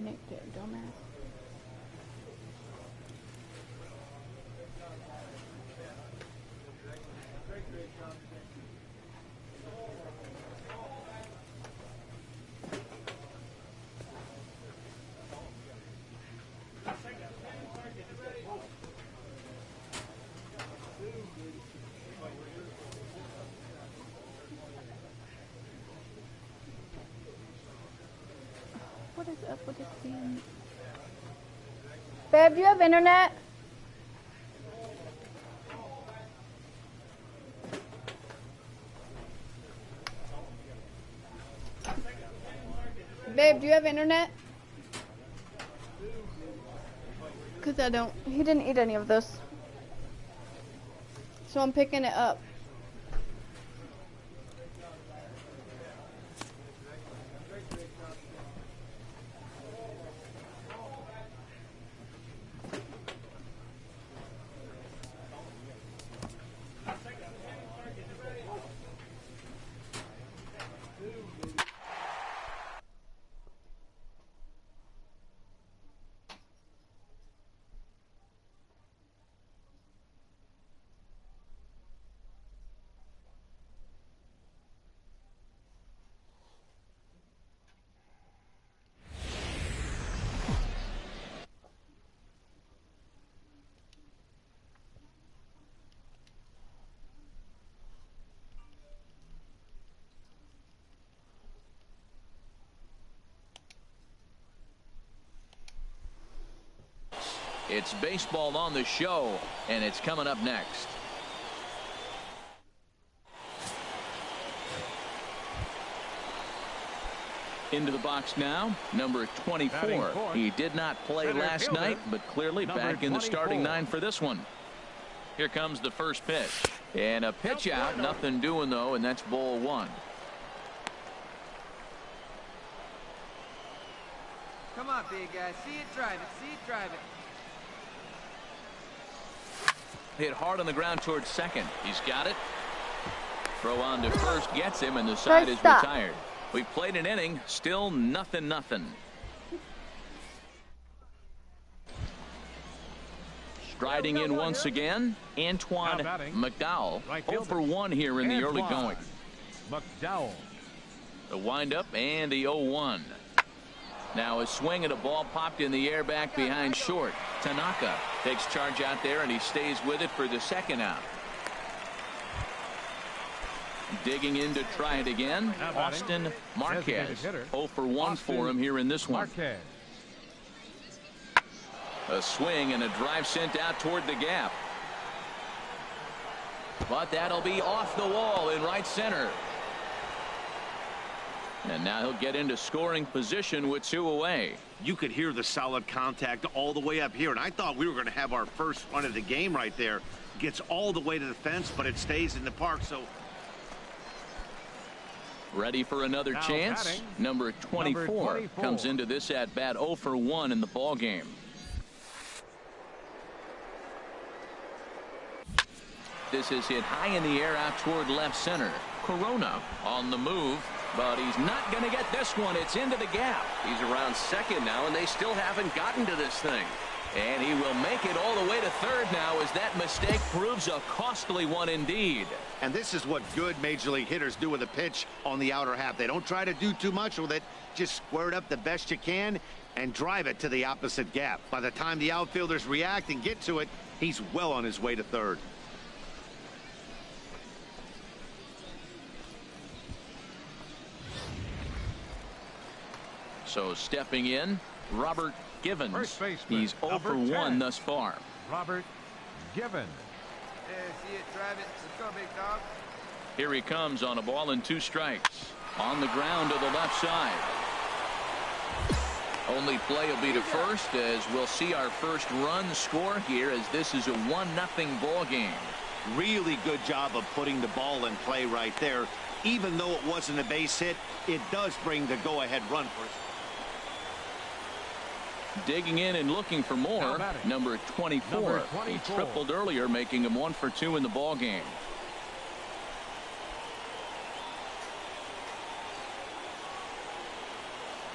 connect it, dumbass. What is up with this thing? Babe, do you have internet? Babe, do you have internet? Because I don't. He didn't eat any of this. So I'm picking it up. It's baseball on the show, and it's coming up next. Into the box now, number 24. He did not play last night, but clearly back in the starting nine for this one. Here comes the first pitch. And a pitch out, nothing doing though, and that's ball one. Come on, big guy. See it, drive it. See it, drive it. Hit hard on the ground towards second. He's got it. Throw on to first gets him, and the side is retired. We played an inning, still nothing. Striding in once again, Antoine McDowell. 0 for 1 here in the early going. McDowell. The windup and the 0-1. Now a swing and a ball popped in the air back behind short. Tanaka takes charge out there, and he stays with it for the second out. Digging in to try it again, Austin Marquez. 0 for 1 for him here in this one. A swing and a drive sent out toward the gap. But that'll be off the wall in right center. And now he'll get into scoring position with 2 away. You could hear the solid contact all the way up here, and I thought we were going to have our first run of the game right there. Gets all the way to the fence, but it stays in the park. So ready for another chance. Number 24 comes into this at bat 0 for 1 in the ball game. This is hit high in the air out toward left center. Corona on the move, but he's not going to get this one. It's into the gap. He's around second now, and they still haven't gotten to this thing. And he will make it all the way to third now, as that mistake proves a costly one indeed. And this is what good major league hitters do with a pitch on the outer half. They don't try to do too much with it. Just square it up the best you can and drive it to the opposite gap. By the time the outfielders react and get to it, he's well on his way to third. So stepping in, Robert Givens. He's 0 for 1 thus far. Robert Givens. Yeah, see it, drive it. Let's go, big dog. Here he comes on a ball and 2 strikes. On the ground to the left side. Only play will be to first, as we'll see our first run score here, as this is a 1-0 ball game. Really good job of putting the ball in play right there. Even though it wasn't a base hit, it does bring the go-ahead run for us. Digging in and looking for more, number 24. He tripled earlier, making him 1 for 2 in the ball game.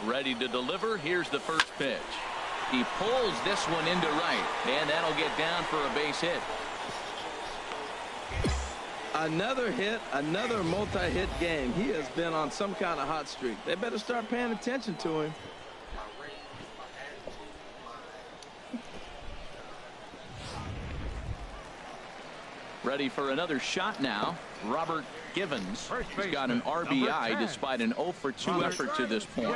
Ready to deliver. Here's the first pitch. He pulls this one into right, and that'll get down for a base hit. Another hit, another multi-hit game. He has been on some kind of hot streak. They better start paying attention to him. Ready for another shot now. Robert Givens. He's got an RBI despite an 0 for 2 effort to this point.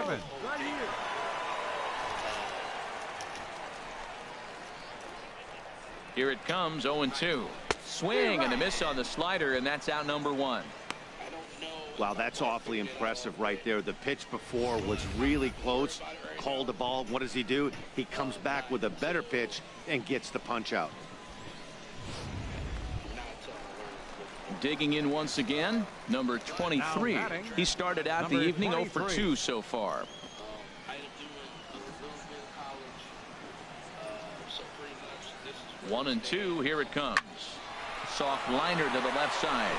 Here it comes, 0-2. Swing and a miss on the slider, and that's out number 1. Wow, that's awfully impressive right there. The pitch before was really close. Called the ball. What does he do? He comes back with a better pitch and gets the punch out. Digging in once again, number 23. He started out the evening 0 for 2 so far. One and two, here it comes. Soft liner to the left side.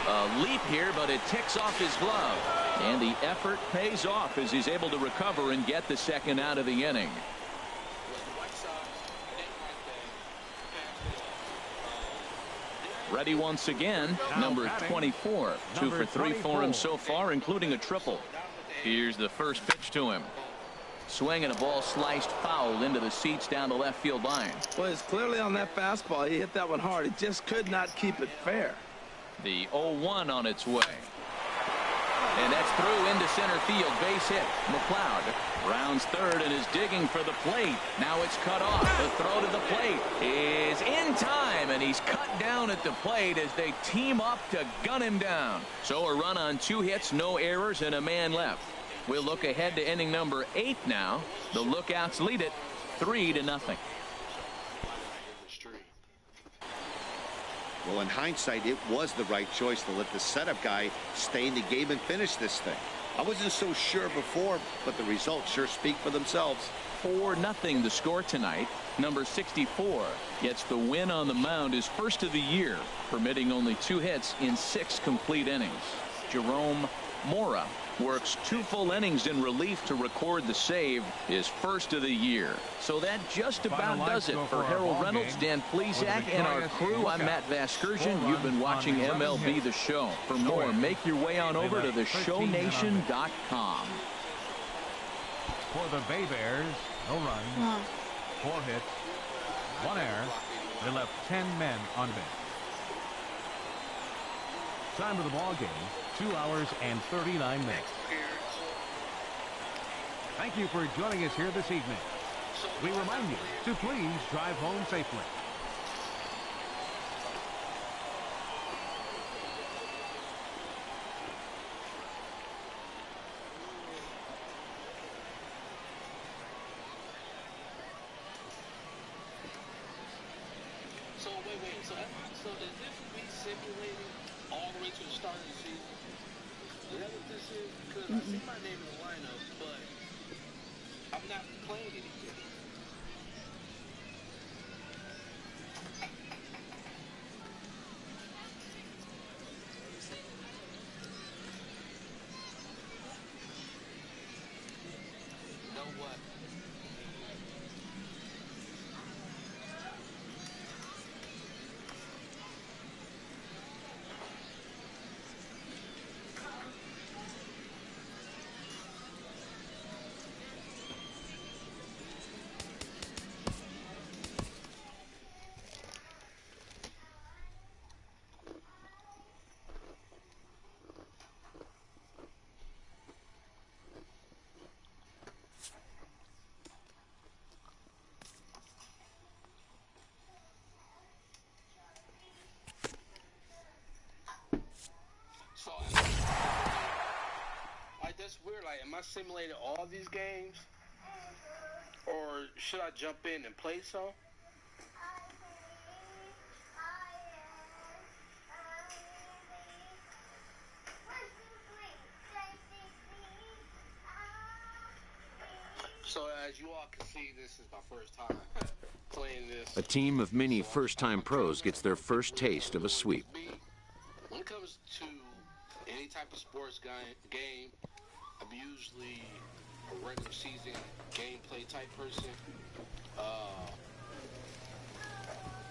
A leap here, but it ticks off his glove. And the effort pays off as he's able to recover and get the second out of the inning. Ready once again, number 24. 2 for 3 for him so far, including a triple. Here's the first pitch to him. Swing and a ball sliced foul into the seats down the left field line. Well, it's clearly on that fastball. He hit that one hard. He just could not keep it fair. The 0-1 on its way. And that's through into center field. Base hit. McLeod rounds third and is digging for the plate. Now it's cut off. The throw to the plate is in time, and he's cut down at the plate as they team up to gun him down. So a run on 2 hits, no errors, and a man left. We'll look ahead to inning number 8 now. The Lookouts lead it 3-0. Well, in hindsight, it was the right choice to let the setup guy stay in the game and finish this thing. I wasn't so sure before, but the results sure speak for themselves. 4-0 the score tonight. Number 64 gets the win on the mound, his first of the year, permitting only 2 hits in 6 complete innings. Jerome Mora works 2 full innings in relief to record the save, his first of the year. So that just about does it for Harold Reynolds, Dan Plesac, and our crew. I'm Matt Vasgersian. You've been watching MLB The Show. For more, make your way on over to theshownation.com. For the Bay Bears, no runs, 4 hits, 1 error. They left 10 men on base. Time of the ball game, 2 hours and 39 minutes. Thank you for joining us here this evening. We remind you to please drive home safely. So wait. So is this re-simulating all the way to the start of the season? Is that what this is? Because I see my name in the lineup, but I'm not playing anything. You know what? So, like, that's weird. Like, am I simulating all these games? Or should I jump in and play some? So, as you all can see, this is my first time playing this. A team of many first-time pros gets their first taste of a sweep. When it comes to any type of sports game, I'm usually a regular season gameplay type person.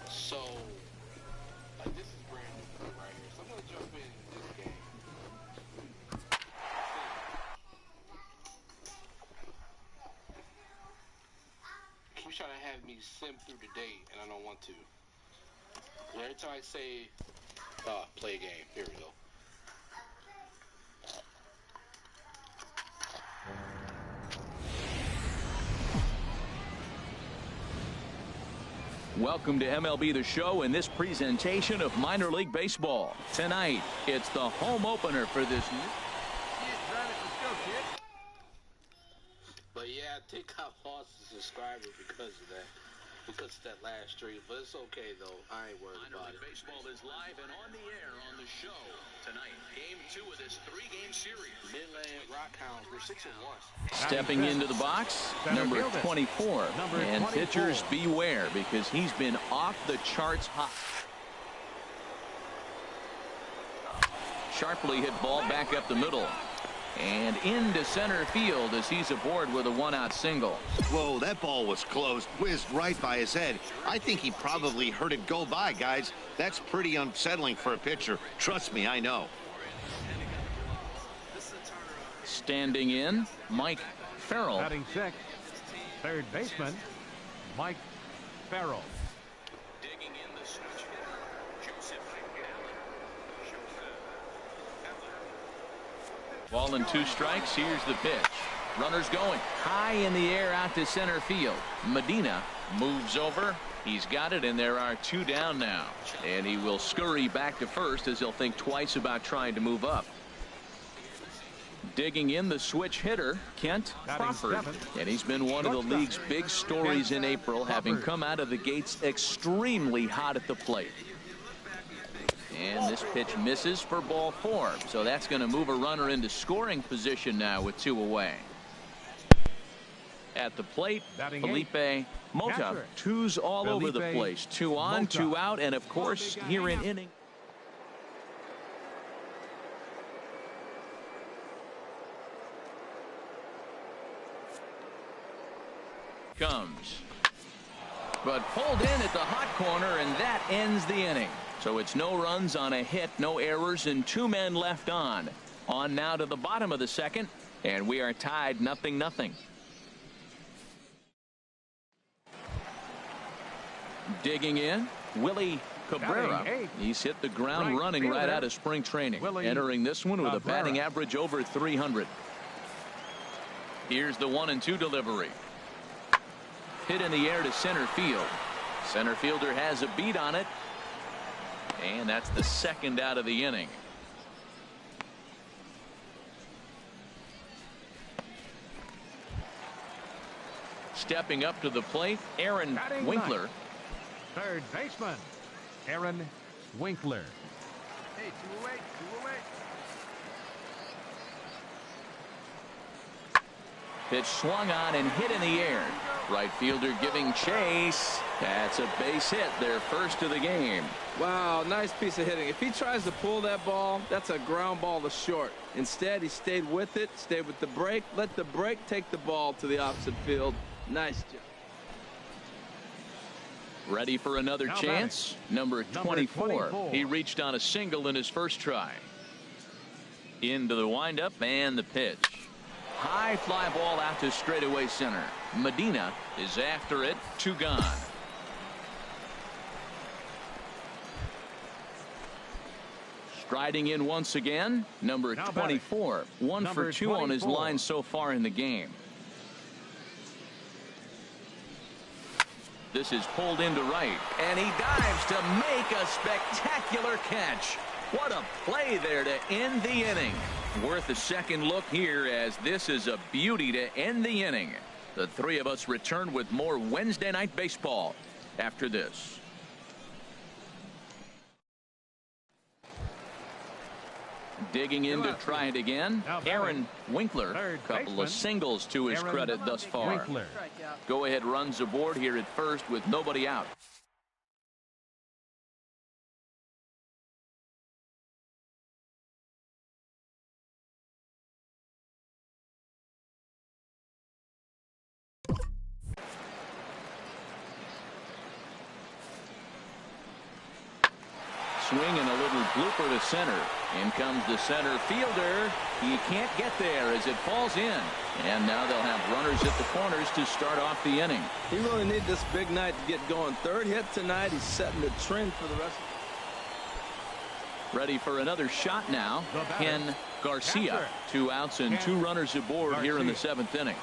So, like, this is brand new for me right here. So I'm gonna jump in this game. Keep trying to have me sim through the day, and I don't want to. Every time I say, play a game, here we go. Welcome to MLB The Show and this presentation of minor league baseball. Tonight, it's the home opener for this. But yeah, I think I lost a subscriber because of that. Because of that last stream. But it's okay, though. I ain't worried about it. Baseball is live and on the air on the show tonight. Game 2 of this 3-game series. Midland Rockhounds, we're 6-1. Stepping into the box, number 24. And pitchers beware because he's been off the charts hot. Sharply hit ball back up the middle. And into center field as he's aboard with a 1-out single. Whoa, that ball was close, whizzed right by his head. I think he probably heard it go by, guys. That's pretty unsettling for a pitcher. Trust me, I know. Standing in, Mike Farrell. Batting sixth, third baseman, Mike Farrell. Digging in the switch hitter, Joseph Ball and 2 strikes. Here's the pitch. Runners going high in the air out to center field. Medina moves over. He's got it, and there are 2 down now. And he will scurry back to first as he'll think twice about trying to move up. Digging in the switch hitter, Kent Crawford. And he's been one of the league's big stories in April, having come out of the gates extremely hot at the plate. And this pitch misses for ball 4. So that's going to move a runner into scoring position now with 2 away. At the plate, Felipe Mota. 2s all over the place. 2 on, 2 out, and of course here in inning. Comes. But pulled in at the hot corner, and that ends the inning. So it's no runs on a hit, no errors, and 2 men left on. On now to the bottom of the second, and we are tied 0-0. Digging in, Willie Cabrera. He's hit the ground running right out of spring training. Entering this one with a batting average over 300. Here's the 1-2 delivery. Hit in the air to center field. Center fielder has a beat on it. And that's the 2nd out of the inning. Stepping up to the plate, Aaron Winkler. Third baseman, Aaron Winkler. Hey, 2 away, 2 away. Pitch swung on and hit in the air. Right fielder giving chase. That's a base hit, their first of the game. Wow, nice piece of hitting. If he tries to pull that ball, that's a ground ball to short. Instead, he stayed with it, stayed with the break, let the break take the ball to the opposite field. Nice job. Ready for another chance? Number 24. He reached on a single in his first try. Into the windup and the pitch. High fly ball out to straightaway center. Medina is after it. 2 gone. Striding in once again, number 24. 1 for 2 on his line so far in the game. This is pulled into right, and he dives to make a spectacular catch. What a play there to end the inning. Worth a second look here, as this is a beauty to end the inning. The 3 of us return with more Wednesday Night Baseball after this. Digging in to try it again, Aaron Winkler. Couple of singles to his credit thus far. Go ahead runs aboard here at first with nobody out. swing and a little blooper to center. In comes the center fielder. He can't get there as it falls in. And now they'll have runners at the corners to start off the inning. He really needs this big night to get going. Third hit tonight. He's setting the trend for the rest. Ready for another shot now. Ken Garcia. 2 outs and 2 runners aboard here in the 7th inning.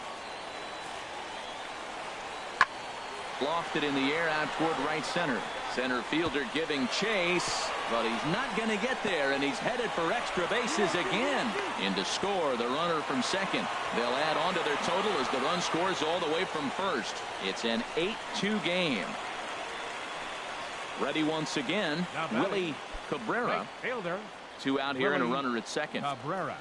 Lofted in the air out toward right center. Center fielder giving chase, but he's not going to get there, and he's headed for extra bases again. In to score the runner from second. They'll add on to their total as the run scores all the way from first. It's an 8-2 game. Ready once again, Willie Cabrera. 2 out here and a runner at second. Cabrera.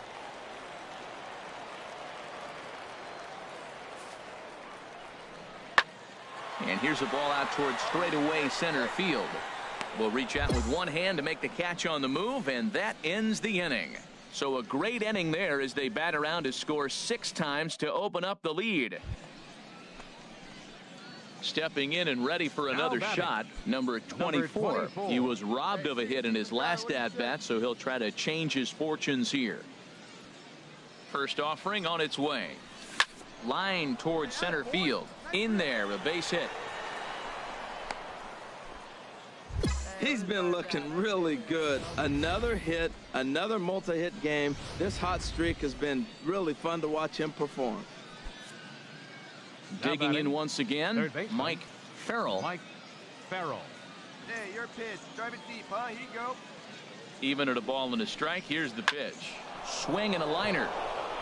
And here's a ball out towards straightaway center field. Will reach out with one hand to make the catch on the move, and that ends the inning. So a great inning there as they bat around to score 6 times to open up the lead. Stepping in and ready for another shot, number 24. He was robbed of a hit in his last at-bat, so he'll try to change his fortunes here. First offering on its way. Line towards center field. In there, a base hit. He's been looking really good. Another hit, another multi-hit game. This hot streak has been really fun to watch him perform. Digging in once again, Mike Farrell. Mike Farrell. Hey, your pitch. Drive it deep, huh? Here you go. Even at a ball and a strike, here's the pitch. Swing and a liner.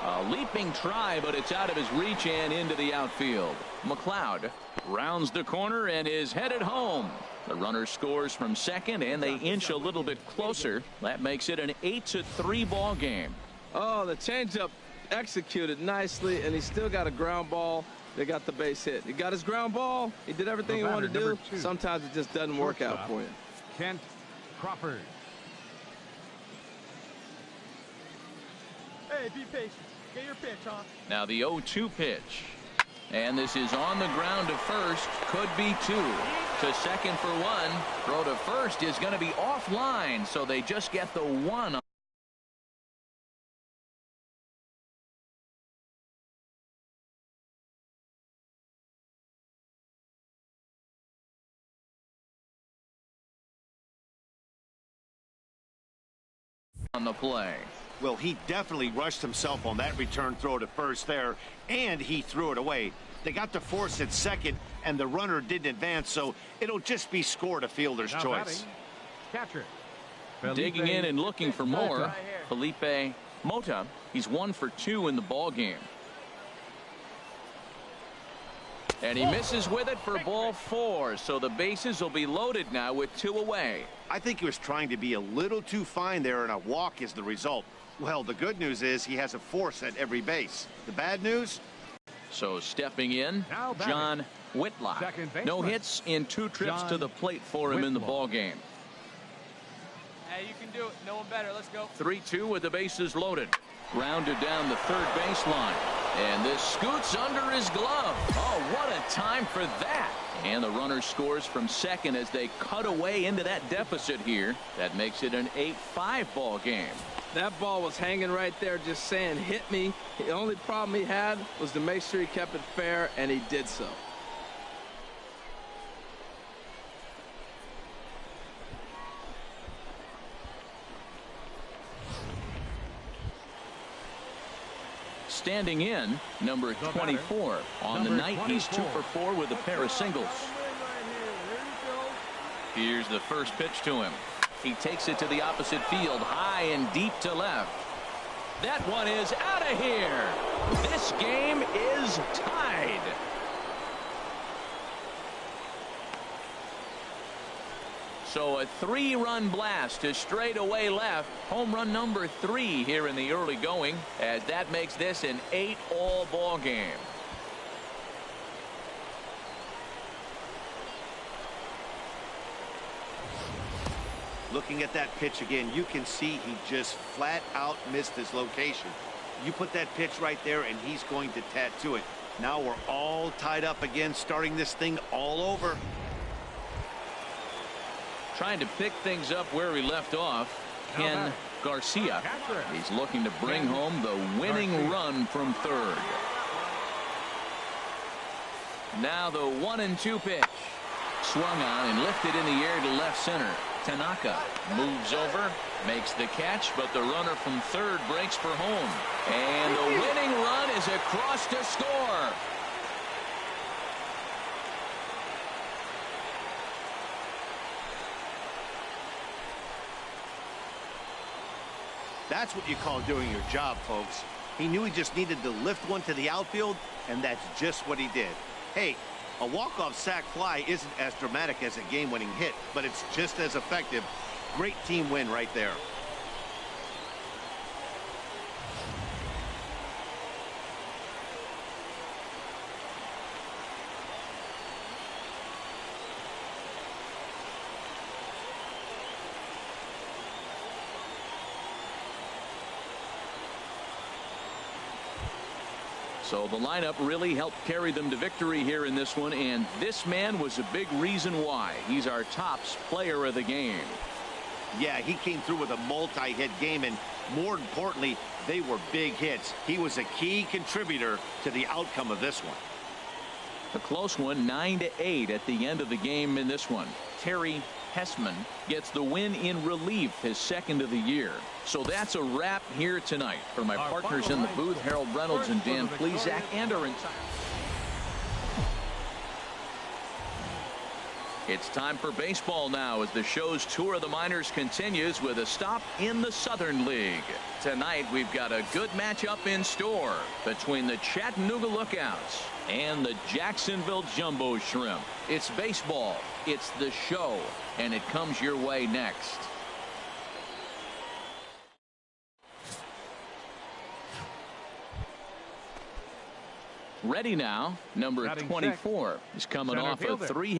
A leaping try, but it's out of his reach and into the outfield. McLeod rounds the corner and is headed home. The runner scores from second, and they inch a little bit closer. That makes it an 8-3 ball game. Oh, the changeup executed nicely, and he still got a ground ball. They got the base hit. He got his ground ball. He did everything he wanted to do. Sometimes it just doesn't work out for you. Kent Crawford. Hey, be patient. Get your pitch, huh? Now the 0-2 pitch. And this is on the ground to first. Could be 2. To second for 1. Throw to first is going to be offline, so they just get the 1. On the play. Well, he definitely rushed himself on that return throw to first there, and he threw it away. They got to force at second, and the runner didn't advance, so it'll just be scored a fielder's choice. Catcher. Digging in and looking for more. Felipe Mota. He's 1 for 2 in the ball game. And he misses with it for ball 4, so the bases will be loaded now with 2 away. I think he was trying to be a little too fine there, and a walk is the result. Well, the good news is he has a force at every base. The bad news? So stepping in, John Whitlock. No hits in 2 trips to the plate for him in the ball game. Hey, you can do it. No one better. Let's go. 3-2 with the bases loaded. Grounded down the third baseline. And this scoots under his glove. Oh, what a time for that. And the runner scores from second as they cut away into that deficit here. That makes it an 8-5 ball game. That ball was hanging right there just saying, hit me. The only problem he had was to make sure he kept it fair, and he did so. Standing in, number 24. On the night, he's 2 for 4 with a pair of singles. Here's the first pitch to him. He takes it to the opposite field, high and deep to left. That one is out of here. This game is tied. So a 3-run blast to straightaway left. Home run number 3 here in the early going, as that makes this an 8-all ball game. Looking at that pitch again, you can see he just flat out missed his location. You put that pitch right there, and he's going to tattoo it. Now we're all tied up again, starting this thing all over. Trying to pick things up where he left off, Ken Garcia. He's looking to bring home the winning run from third. Now the 1-2 pitch. Swung on and lifted in the air to left center. Tanaka moves over, makes the catch, but the runner from third breaks for home. And the winning run is across to score. That's what you call doing your job, folks. He knew he just needed to lift one to the outfield, and that's just what he did. Hey, a walk-off sac fly isn't as dramatic as a game-winning hit, but it's just as effective. Great team win right there. So the lineup really helped carry them to victory here in this one, and this man was a big reason why. He's our tops player of the game. Yeah, he came through with a multi-hit game, and more importantly, they were big hits. He was a key contributor to the outcome of this one. A close one, 9-8 at the end of the game in this one. Terry Hessman gets the win in relief, his second of the year. So that's a wrap here tonight. For my partners in the booth, Harold Reynolds and Dan Plesac, and our entire... It's time for baseball now as the show's tour of the minors continues with a stop in the Southern League. Tonight we've got a good matchup in store between the Chattanooga Lookouts and the Jacksonville Jumbo Shrimp. It's baseball, it's the show, and it comes your way next. Ready now, number 24 is coming off a 3-hit